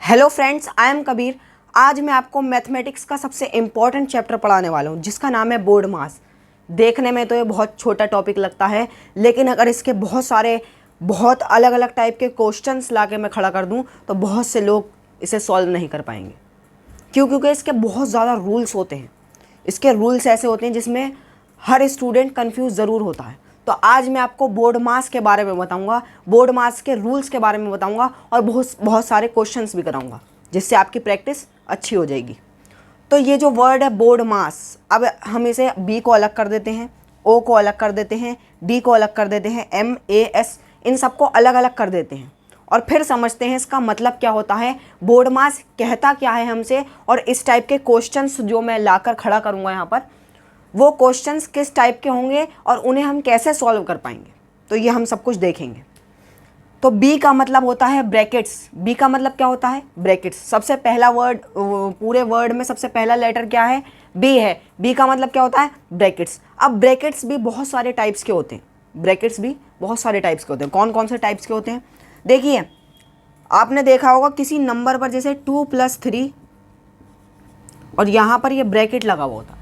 Hello friends, I am Kabir. आज मैं आपको मैथमेटिक्स का सबसे इम्पॉर्टेंट चैप्टर पढ़ाने वाला हूँ जिसका नाम है बोर्ड मास। देखने में तो ये बहुत छोटा टॉपिक लगता है, लेकिन अगर इसके बहुत अलग अलग टाइप के क्वेश्चंस ला के मैं खड़ा कर दूँ तो बहुत से लोग इसे सॉल्व नहीं कर पाएंगे। क्योंकि इसके बहुत ज़्यादा रूल्स होते हैं। इसके रूल्स ऐसे होते हैं जिसमें हर स्टूडेंट कंफ्यूज ज़रूर होता है। तो आज मैं आपको बोर्ड मास के बारे में बताऊंगा, बोर्ड मास के रूल्स के बारे में बताऊंगा और बहुत सारे क्वेश्चंस भी कराऊंगा जिससे आपकी प्रैक्टिस अच्छी हो जाएगी। तो ये जो वर्ड है बोर्ड मास, अब हम इसे बी को अलग कर देते हैं, ओ को अलग कर देते हैं, डी को अलग कर देते हैं, एम ए एस इन सबको अलग अलग कर देते हैं और फिर समझते हैं इसका मतलब क्या होता है, बोर्ड मास कहता क्या है हमसे, और इस टाइप के क्वेश्चंस जो मैं लाकर खड़ा करूँगा यहाँ पर, वो क्वेश्चंस किस टाइप के होंगे और उन्हें हम कैसे सॉल्व कर पाएंगे। तो ये हम सब कुछ देखेंगे। तो बी का मतलब होता है ब्रैकेट्स। बी का मतलब क्या होता है? ब्रैकेट्स। सबसे पहला वर्ड, पूरे वर्ड में सबसे पहला लेटर क्या है? बी है। बी का मतलब क्या होता है? ब्रैकेट्स। अब ब्रैकेट्स भी बहुत सारे टाइप्स के होते हैं। ब्रैकेट्स भी बहुत सारे टाइप्स के होते हैं। कौन कौन से टाइप्स के होते हैं? देखिए, आपने देखा होगा किसी नंबर पर जैसे 2+3 और यहाँ पर ये ब्रैकेट लगा हुआ होता है।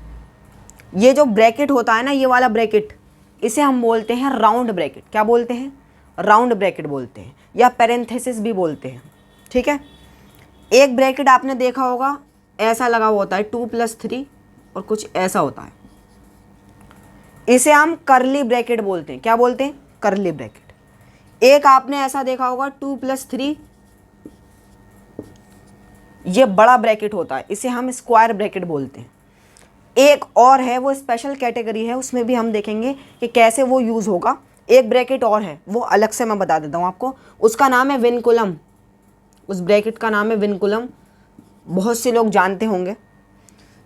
ये जो ब्रैकेट होता है ना, ये वाला ब्रैकेट, इसे हम बोलते हैं राउंड ब्रैकेट। क्या बोलते हैं? राउंड ब्रैकेट बोलते हैं, या पैरेंथेसिस भी बोलते हैं। ठीक है। एक ब्रैकेट आपने देखा होगा ऐसा लगा हुआ होता है 2+3 और कुछ ऐसा होता है, इसे हम करली ब्रैकेट बोलते हैं। क्या बोलते हैं? करली ब्रैकेट। एक आपने ऐसा देखा होगा 2+3, ये बड़ा ब्रैकेट होता है, इसे हम स्क्वायर ब्रैकेट बोलते हैं। एक और है, वो स्पेशल कैटेगरी है, उसमें भी हम देखेंगे कि कैसे वो यूज़ होगा। एक ब्रैकेट और है, वो अलग से मैं बता देता हूँ आपको, उसका नाम है विनकुलम। उस ब्रैकेट का नाम है विनकुलम, बहुत से लोग जानते होंगे।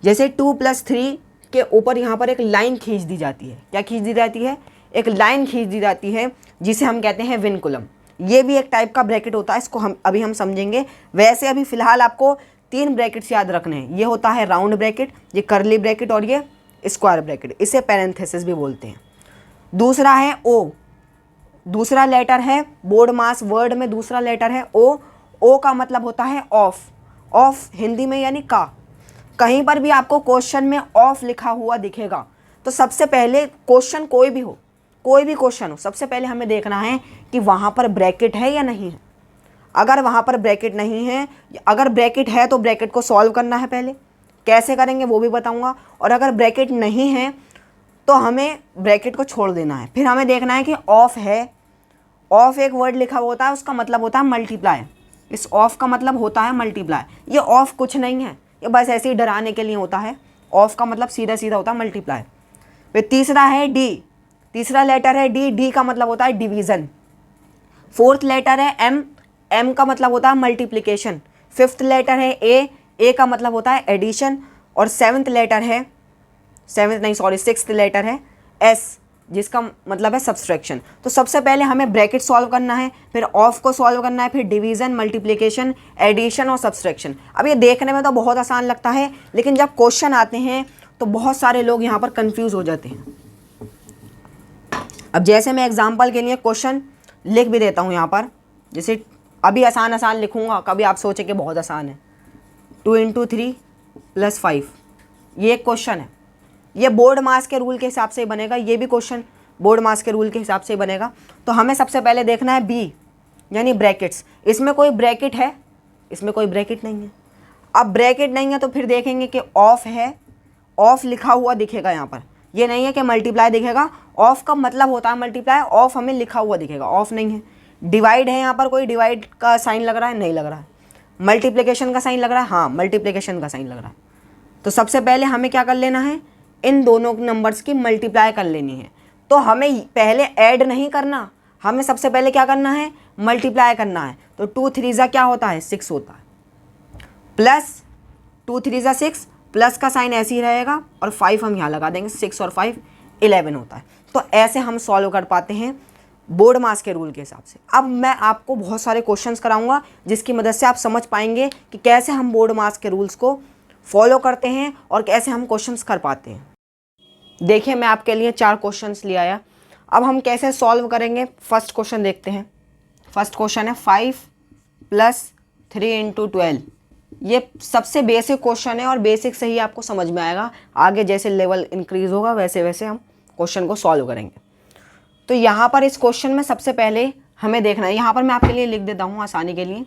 जैसे 2+3 के ऊपर यहाँ पर एक लाइन खींच दी जाती है। क्या खींच दी जाती है? एक लाइन खींच दी जाती है, जिसे हम कहते हैं विनकुलम। ये भी एक टाइप का ब्रैकेट होता है, इसको हम समझेंगे। वैसे अभी फ़िलहाल आपको 3 ब्रैकेट्स याद रखने हैं। ये होता है राउंड ब्रैकेट, ये करली ब्रैकेट और ये स्क्वायर ब्रैकेट। इसे पैरेंथेसिस भी बोलते हैं। दूसरा है ओ। दूसरा लेटर है बोर्ड मास वर्ड में, दूसरा लेटर है ओ। ओ का मतलब होता है ऑफ। ऑफ हिंदी में यानी का। कहीं पर भी आपको क्वेश्चन में ऑफ लिखा हुआ दिखेगा तो सबसे पहले, क्वेश्चन कोई भी हो, कोई भी क्वेश्चन हो, सबसे पहले हमें देखना है कि वहाँ पर ब्रैकेट है या नहीं है। अगर वहाँ पर ब्रैकेट नहीं है, अगर ब्रैकेट है तो ब्रैकेट को सॉल्व करना है पहले। कैसे करेंगे वो भी बताऊँगा। और अगर ब्रैकेट नहीं है तो हमें ब्रैकेट को छोड़ देना है। फिर हमें देखना है कि ऑफ है। ऑफ एक वर्ड लिखा हुआ होता है, उसका मतलब होता है मल्टीप्लाई। इस ऑफ का मतलब होता है मल्टीप्लाई। ये ऑफ कुछ नहीं है, ये बस ऐसे ही डराने के लिए होता है। ऑफ का मतलब सीधा सीधा होता है मल्टीप्लाई। फिर तीसरा है डी। तीसरा लेटर है डी। डी का मतलब होता है डिवीज़न। फोर्थ लेटर है एम। एम का मतलब होता है मल्टीप्लिकेशन। फिफ्थ लेटर है ए। ए का मतलब होता है एडिशन। और सिक्स्थ लेटर है एस, जिसका मतलब है सब्सट्रैक्शन। तो सबसे पहले हमें ब्रैकेट सॉल्व करना है, फिर ऑफ को सॉल्व करना है, फिर डिवीज़न, मल्टीप्लिकेशन, एडिशन और सब्सट्रैक्शन। अब ये देखने में तो बहुत आसान लगता है, लेकिन जब क्वेश्चन आते हैं तो बहुत सारे लोग यहाँ पर कंफ्यूज हो जाते हैं। अब जैसे मैं एग्जाम्पल के लिए क्वेश्चन लिख भी देता हूँ यहाँ पर, जैसे अभी आसान आसान लिखूँगा, कभी आप सोचें कि बहुत आसान है। 2 × 3 + 5, ये एक क्वेश्चन है। ये बोर्ड मास के रूल के हिसाब से बनेगा। ये भी क्वेश्चन बोर्ड मास के रूल के हिसाब से बनेगा। तो हमें सबसे पहले देखना है बी, यानी ब्रैकेट्स। इसमें कोई ब्रैकेट है? इसमें कोई ब्रैकेट नहीं है। अब ब्रैकेट नहीं है तो फिर देखेंगे कि ऑफ है। ऑफ लिखा हुआ दिखेगा यहाँ पर, ये नहीं है कि मल्टीप्लाई दिखेगा। ऑफ का मतलब होता है मल्टीप्लाई, ऑफ हमें लिखा हुआ दिखेगा, ऑफ नहीं है। डिवाइड है, यहाँ पर कोई डिवाइड का साइन लग रहा है? नहीं लग रहा है। मल्टीप्लिकेशन का साइन लग रहा है? हाँ, मल्टीप्लिकेशन का साइन लग रहा है। तो सबसे पहले हमें क्या कर लेना है? इन दोनों नंबर्स की मल्टीप्लाई कर लेनी है। तो हमें पहले ऐड नहीं करना, हमें सबसे पहले क्या करना है? मल्टीप्लाई करना है। तो 2 × 3 क्या होता है? 6 होता है। प्लस 2 × 3 = 6, प्लस का साइन ऐसे ही रहेगा और 5 हम यहाँ लगा देंगे। 6 और 5 11 होता है। तो ऐसे हम सॉल्व कर पाते हैं बोर्ड मास के रूल के हिसाब से। अब मैं आपको बहुत सारे क्वेश्चंस कराऊंगा जिसकी मदद से आप समझ पाएंगे कि कैसे हम बोर्ड मास के रूल्स को फॉलो करते हैं और कैसे हम क्वेश्चंस कर पाते हैं। देखिए, मैं आपके लिए 4 क्वेश्चंस ले आया। अब हम कैसे सॉल्व करेंगे, फर्स्ट क्वेश्चन देखते हैं। फर्स्ट क्वेश्चन है 5 + 3 इंटू 12। ये सबसे बेसिक क्वेश्चन है और बेसिक से ही आपको समझ में आएगा, आगे जैसे लेवल इंक्रीज होगा वैसे वैसे हम क्वेश्चन को सॉल्व करेंगे। तो यहाँ पर इस क्वेश्चन में सबसे पहले हमें देखना है, यहाँ पर मैं आपके लिए लिख देता हूँ आसानी के लिए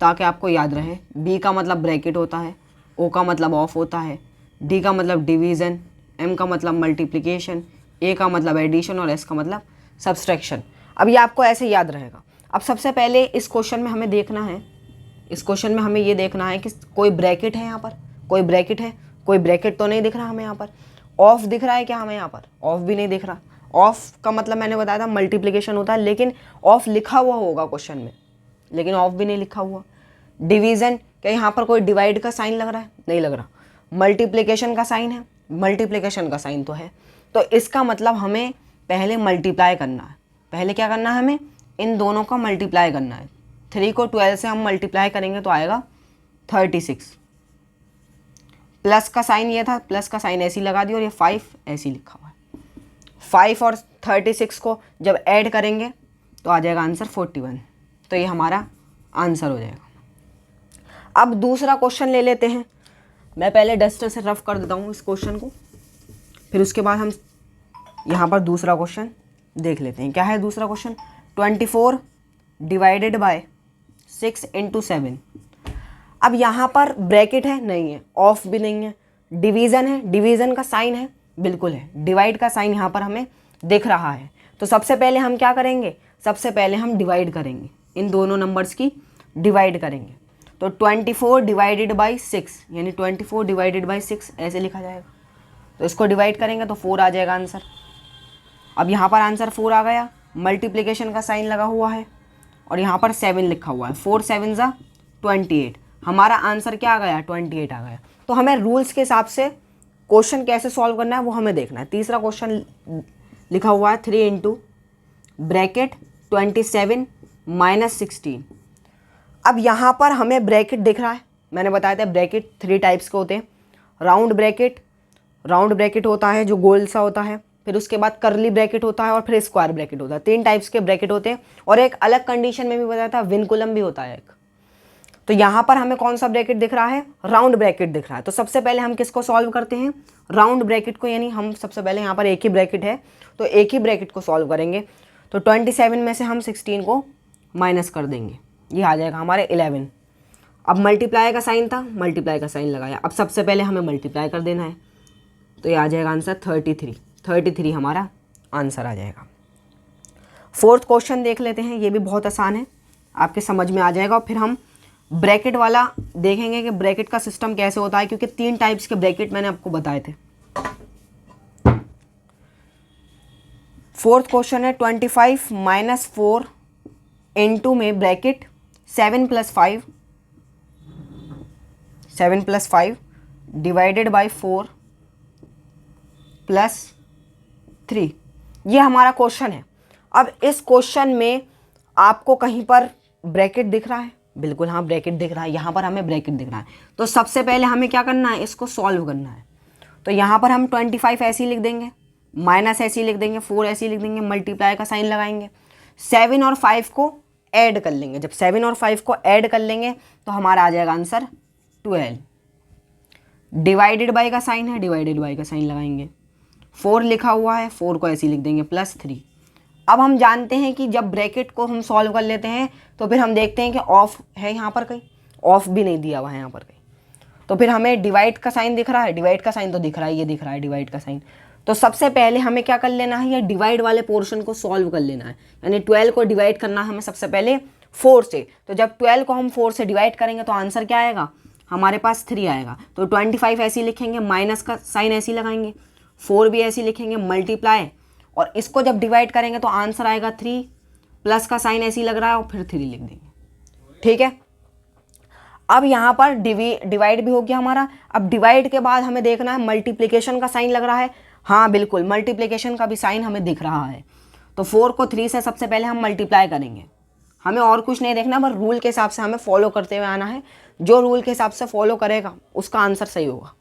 ताकि आपको याद रहे। बी का मतलब ब्रैकेट होता है, ओ का मतलब ऑफ होता है, डी का मतलब डिवीज़न, एम का मतलब मल्टीप्लिकेशन, ए का मतलब एडिशन और एस का मतलब सब्सट्रैक्शन। अब ये आपको ऐसे याद रहेगा। अब सबसे पहले इस क्वेश्चन में हमें देखना है, इस क्वेश्चन में हमें ये देखना है कि कोई ब्रैकेट है यहाँ पर, कोई ब्रैकेट है, कोई ब्रैकेट तो नहीं दिख रहा हमें यहाँ पर। ऑफ दिख रहा है क्या हमें यहाँ पर? ऑफ भी नहीं दिख रहा। ऑफ का मतलब मैंने बताया था मल्टीप्लिकेशन होता है, लेकिन ऑफ लिखा हुआ होगा क्वेश्चन में, लेकिन ऑफ भी नहीं लिखा हुआ। डिवीज़न, क्या यहाँ पर कोई डिवाइड का साइन लग रहा है? नहीं लग रहा। मल्टीप्लिकेशन का साइन है, मल्टीप्लिकेशन का साइन तो है। तो इसका मतलब हमें पहले मल्टीप्लाई करना है। पहले क्या करना है? हमें इन दोनों का मल्टीप्लाई करना है। 3 को 12 से हम मल्टीप्लाई करेंगे तो आएगा 36। प्लस का साइन ये था, प्लस का साइन ऐसी लगा दिया और ये 5 ऐसी लिखा हुआ है। 5 और 36 को जब ऐड करेंगे तो आ जाएगा आंसर 41। तो ये हमारा आंसर हो जाएगा। अब दूसरा क्वेश्चन ले लेते हैं। मैं पहले डस्टर से रफ कर देता हूँ इस क्वेश्चन को, फिर उसके बाद हम यहाँ पर दूसरा क्वेश्चन देख लेते हैं। क्या है दूसरा क्वेश्चन? 24 divided by 6 into 7। अब यहाँ पर ब्रैकेट है? नहीं है। ऑफ भी नहीं है। डिवीज़न है? डिवीज़न का साइन है? बिल्कुल है। डिवाइड का साइन यहाँ पर हमें दिख रहा है। तो सबसे पहले हम क्या करेंगे? सबसे पहले हम डिवाइड करेंगे, इन दोनों नंबर्स की डिवाइड करेंगे। तो 24 डिवाइडेड बाई 6 यानी 24 डिवाइडेड बाई 6 ऐसे लिखा जाएगा। तो इसको डिवाइड करेंगे तो 4 आ जाएगा आंसर। अब यहाँ पर आंसर 4 आ गया। मल्टीप्लिकेशन का साइन लगा हुआ है और यहाँ पर 7 लिखा हुआ है। 4 7 ज़ा 28। हमारा आंसर क्या आ गया? 28 आ गया। तो हमें रूल्स के हिसाब से क्वेश्चन कैसे सॉल्व करना है वो हमें देखना है। तीसरा क्वेश्चन लिखा हुआ है 3 इंटू ब्रैकेट 27 माइनस 16। अब यहाँ पर हमें ब्रैकेट दिख रहा है। मैंने बताया था ब्रैकेट 3 टाइप्स के होते हैं। राउंड ब्रैकेट होता है जो गोल सा होता है, फिर उसके बाद करली ब्रैकेट होता है और फिर स्क्वायर ब्रैकेट होता है। 3 टाइप्स के ब्रैकेट होते हैं और एक अलग कंडीशन में भी बताया था विनकुलम भी होता है एक। तो यहाँ पर हमें कौन सा ब्रैकेट दिख रहा है? राउंड ब्रैकेट दिख रहा है। तो सबसे पहले हम किसको सॉल्व करते हैं? राउंड ब्रैकेट को, यानी हम सबसे पहले यहाँ पर एक ही ब्रैकेट है तो एक ही ब्रैकेट को सॉल्व करेंगे। तो 27 में से हम 16 को माइनस कर देंगे, ये आ जाएगा हमारे 11। अब मल्टीप्लाई का साइन था, मल्टीप्लाई का साइन लगाया। अब सबसे पहले हमें मल्टीप्लाई कर देना है तो ये आ जाएगा आंसर 33 हमारा आंसर आ जाएगा। फोर्थ क्वेश्चन देख लेते हैं। ये भी बहुत आसान है, आपके समझ में आ जाएगा। और फिर हम ब्रैकेट वाला देखेंगे कि ब्रैकेट का सिस्टम कैसे होता है, क्योंकि 3 टाइप्स के ब्रैकेट मैंने आपको बताए थे। फोर्थ क्वेश्चन है 25 माइनस 4 इंटू में bracket 7 plus 5 divided by 4 plus 3। ये हमारा क्वेश्चन है। अब इस क्वेश्चन में आपको कहीं पर ब्रैकेट दिख रहा है? बिल्कुल हाँ, ब्रैकेट दिख रहा है। यहाँ पर हमें ब्रैकेट दिख रहा है। तो सबसे पहले हमें क्या करना है? इसको सॉल्व करना है। तो यहाँ पर हम 25 ऐसे ही लिख देंगे, माइनस ऐसे ही लिख देंगे, 4 ऐसे ही लिख देंगे, मल्टीप्लाई का साइन लगाएंगे, 7 और 5 को ऐड कर लेंगे। जब 7 और 5 को ऐड कर लेंगे तो हमारा आ जाएगा आंसर 12। डिवाइडेड बाई का साइन है, डिवाइडेड बाई का साइन लगाएंगे। 4 लिखा हुआ है, 4 को ऐसे ही लिख देंगे, प्लस 3। अब हम जानते हैं कि जब ब्रैकेट को हम सॉल्व कर लेते हैं तो फिर हम देखते हैं कि ऑफ है यहाँ पर कहीं, ऑफ भी नहीं दिया हुआ है यहाँ पर कहीं। तो फिर हमें डिवाइड का साइन दिख रहा है, डिवाइड का साइन तो दिख रहा है, ये दिख रहा है डिवाइड का साइन। तो सबसे पहले हमें क्या कर लेना है? ये डिवाइड वाले पोर्शन को सॉल्व कर लेना है। यानी 12 को डिवाइड करना है हमें सबसे पहले 4 से। तो जब 12 को हम 4 से डिवाइड करेंगे तो आंसर क्या आएगा? हमारे पास 3 आएगा। तो 25 ऐसे ही लिखेंगे, माइनस का साइन ऐसे ही लगाएंगे, 4 भी ऐसे ही लिखेंगे, मल्टीप्लाई, और इसको जब डिवाइड करेंगे तो आंसर आएगा 3, प्लस का साइन ऐसे ही लग रहा है और फिर 3 लिख देंगे। ठीक है। अब यहाँ पर डिवाइड भी हो गया हमारा। अब डिवाइड के बाद हमें देखना है मल्टीप्लिकेशन का साइन लग रहा है। हाँ बिल्कुल, मल्टीप्लिकेशन का भी साइन हमें दिख रहा है। तो 4 को 3 से सबसे पहले हम मल्टीप्लाई करेंगे। हमें और कुछ नहीं देखना, बस रूल के हिसाब से हमें फॉलो करते हुए आना है। जो रूल के हिसाब से फॉलो करेगा उसका आंसर सही होगा।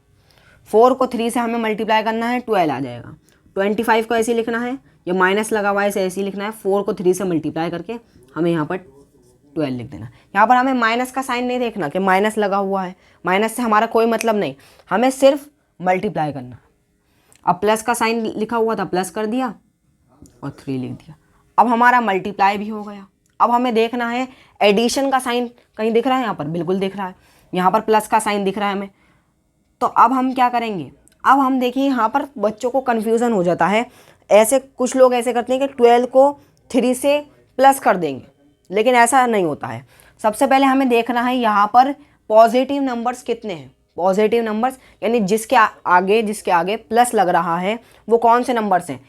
4 को 3 से हमें मल्टीप्लाई करना है, 12 आ जाएगा। 25 को ऐसे लिखना है, ये माइनस लगा हुआ है इसे ऐसे ही लिखना है। 4 को 3 से मल्टीप्लाई करके हमें यहाँ पर 12 लिख देना। यहाँ पर हमें माइनस का साइन नहीं देखना कि माइनस लगा हुआ है, माइनस से हमारा कोई मतलब नहीं, हमें सिर्फ मल्टीप्लाई करना। अब प्लस का साइन लिखा हुआ था, प्लस कर दिया और 3 लिख दिया। अब हमारा मल्टीप्लाई भी हो गया। अब हमें देखना है एडिशन का साइन कहीं दिख रहा है, यहाँ पर बिल्कुल दिख रहा है, यहाँ पर प्लस का साइन दिख रहा है हमें। तो अब हम क्या करेंगे, अब हम देखिए यहाँ पर बच्चों को कन्फ्यूज़न हो जाता है, ऐसे कुछ लोग ऐसे करते हैं कि 12 को 3 से प्लस कर देंगे, लेकिन ऐसा नहीं होता है। सबसे पहले हमें देखना है यहाँ पर पॉजिटिव नंबर्स कितने हैं। पॉजिटिव नंबर्स यानी जिसके आगे प्लस लग रहा है वो कौन से नंबर्स हैं,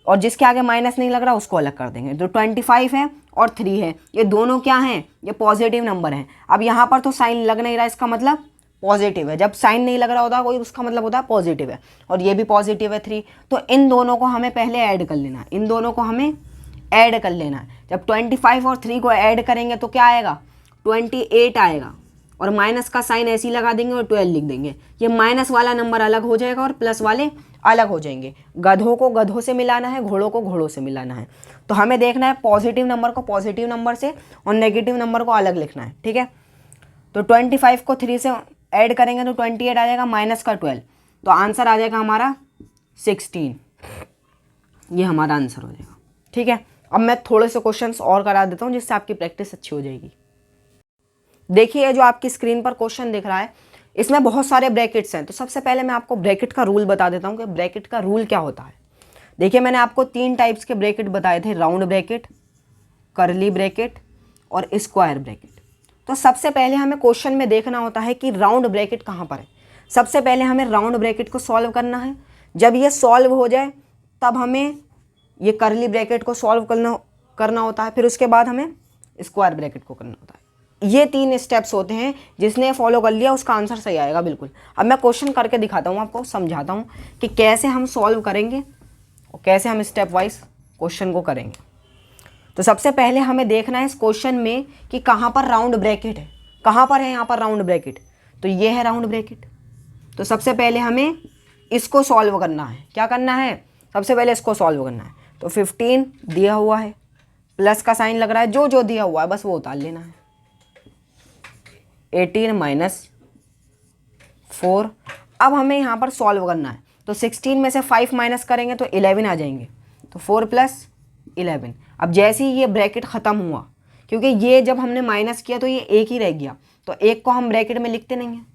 और जिसके आगे माइनस नहीं लग रहा उसको अलग कर देंगे। तो 25 है और 3 है, ये दोनों क्या हैं, ये पॉजिटिव नंबर हैं। अब यहाँ पर तो साइन लग नहीं रहा, इसका मतलब पॉजिटिव है। जब साइन नहीं लग रहा होता कोई, उसका मतलब होता है पॉजिटिव है, और ये भी पॉजिटिव है 3। तो इन दोनों को हमें पहले ऐड कर लेना है, इन दोनों को हमें ऐड कर लेना है। जब 25 और 3 को ऐड करेंगे तो क्या आएगा, 28 आएगा, और माइनस का साइन ऐसे ही लगा देंगे और 12 लिख देंगे। ये माइनस वाला नंबर अलग हो जाएगा और प्लस वाले अलग हो जाएंगे। गधों को गधों से मिलाना है, घोड़ों को घोड़ों से मिलाना है। तो हमें देखना है पॉजिटिव नंबर को पॉजिटिव नंबर से और नेगेटिव नंबर को अलग लिखना है, ठीक है। तो 25 को 3 से ऐड करेंगे तो 28 आ जाएगा, माइनस का 12, तो आंसर आ जाएगा हमारा 16। ये हमारा आंसर हो जाएगा, ठीक है। अब मैं थोड़े से क्वेश्चंस और करा देता हूँ जिससे आपकी प्रैक्टिस अच्छी हो जाएगी। देखिए जो आपकी स्क्रीन पर क्वेश्चन दिख रहा है, इसमें बहुत सारे ब्रैकेट्स हैं। तो सबसे पहले मैं आपको ब्रैकेट का रूल बता देता हूँ कि ब्रैकेट का रूल क्या होता है। देखिए मैंने आपको 3 टाइप्स के ब्रैकेट बताए थे, राउंड ब्रैकेट, कर्ली ब्रैकेट और स्क्वायर ब्रैकेट। तो सबसे पहले हमें क्वेश्चन में देखना होता है कि राउंड ब्रैकेट कहाँ पर है। सबसे पहले हमें राउंड ब्रैकेट को सॉल्व करना है। जब ये सॉल्व हो जाए तब हमें ये कर्ली ब्रैकेट को सॉल्व करना होता है, फिर उसके बाद हमें स्क्वायर ब्रैकेट को करना होता है। ये 3 स्टेप्स होते हैं, जिसने फॉलो कर लिया उसका आंसर सही आएगा बिल्कुल। अब मैं क्वेश्चन करके दिखाता हूँ, आपको समझाता हूँ कि कैसे हम सॉल्व करेंगे और कैसे हम स्टेप वाइज क्वेश्चन को करेंगे। तो सबसे पहले हमें देखना है इस क्वेश्चन में कि कहाँ पर राउंड ब्रैकेट है, कहाँ पर है यहाँ पर राउंड ब्रैकेट। तो ये है राउंड ब्रैकेट। तो सबसे पहले हमें इसको सॉल्व करना है। क्या करना है, सबसे पहले इसको सॉल्व करना है। तो 15 दिया हुआ है, प्लस का साइन लग रहा है, जो जो दिया हुआ है बस वो उतार लेना है। 18 माइनस 4। अब हमें यहाँ पर सॉल्व करना है। तो 16 में से 5 माइनस करेंगे तो 11 आ जाएंगे। तो 4 प्लस 11। अब जैसे ही ये ब्रैकेट ख़त्म हुआ, क्योंकि ये जब हमने माइनस किया तो ये एक ही रह गया, तो एक को हम ब्रैकेट में लिखते नहीं हैं,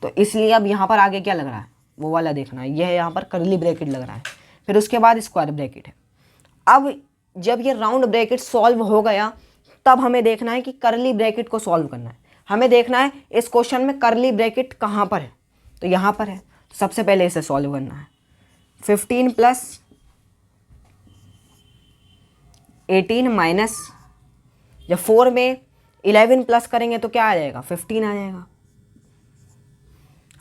तो इसलिए अब यहाँ पर आगे क्या लग रहा है वो वाला देखना है। यह यहाँ पर कर्ली ब्रैकेट लग रहा है, फिर उसके बाद स्क्वायर ब्रैकेट है। अब जब ये राउंड ब्रैकेट सॉल्व हो गया तब हमें देखना है कि कर्ली ब्रैकेट को सॉल्व करना है। हमें देखना है इस क्वेश्चन में कर्ली ब्रैकेट कहाँ पर है, तो यहाँ पर है। तो सबसे पहले इसे सॉल्व करना है। 15 प्लस 18 माइनस, जब 4 में 11 प्लस करेंगे तो क्या आ जाएगा, 15 आ जाएगा।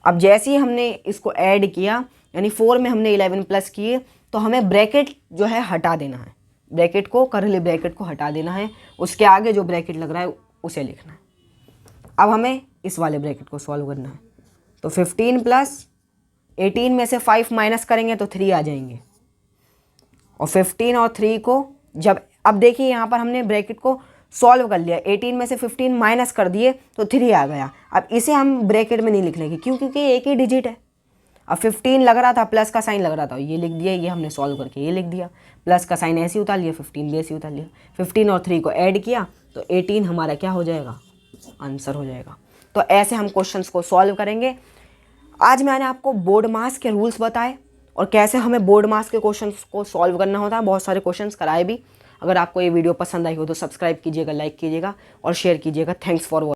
अब जैसे ही हमने इसको ऐड किया, यानी 4 में हमने 11 प्लस किए, तो हमें ब्रैकेट जो है हटा देना है, ब्रैकेट को, कर्ली ब्रैकेट को हटा देना है। उसके आगे जो ब्रैकेट लग रहा है उसे लिखना है। अब हमें इस वाले ब्रैकेट को सॉल्व करना है। तो 15 प्लस 18 में से 5 माइनस करेंगे तो 3 आ जाएंगे, और 15 और 3 को जब, अब देखिए यहाँ पर हमने ब्रैकेट को सॉल्व कर लिया, 18 में से 15 माइनस कर दिए तो 3 आ गया। अब इसे हम ब्रैकेट में नहीं लिख लेंगे, क्यों, क्योंकि एक ही डिजिट है। अब 15 लग रहा था, प्लस का साइन लग रहा था, ये लिख दिया, ये हमने सॉल्व करके ये लिख दिया, प्लस का साइन ऐसे ही उतार लिया, 15 भी ऐसे ही उतार लिया। 15 और 3 को ऐड किया तो 18 हमारा क्या हो जाएगा, आंसर हो जाएगा। तो ऐसे हम क्वेश्चंस को सॉल्व करेंगे। आज मैंने आपको बोर्ड मास के रूल्स बताए और कैसे हमें बोर्ड मास के क्वेश्चंस को सॉल्व करना होता है। बहुत सारे क्वेश्चंस कराए भी। अगर आपको ये वीडियो पसंद आई हो तो सब्सक्राइब कीजिएगा, लाइक कीजिएगा और शेयर कीजिएगा। Thanks for watching.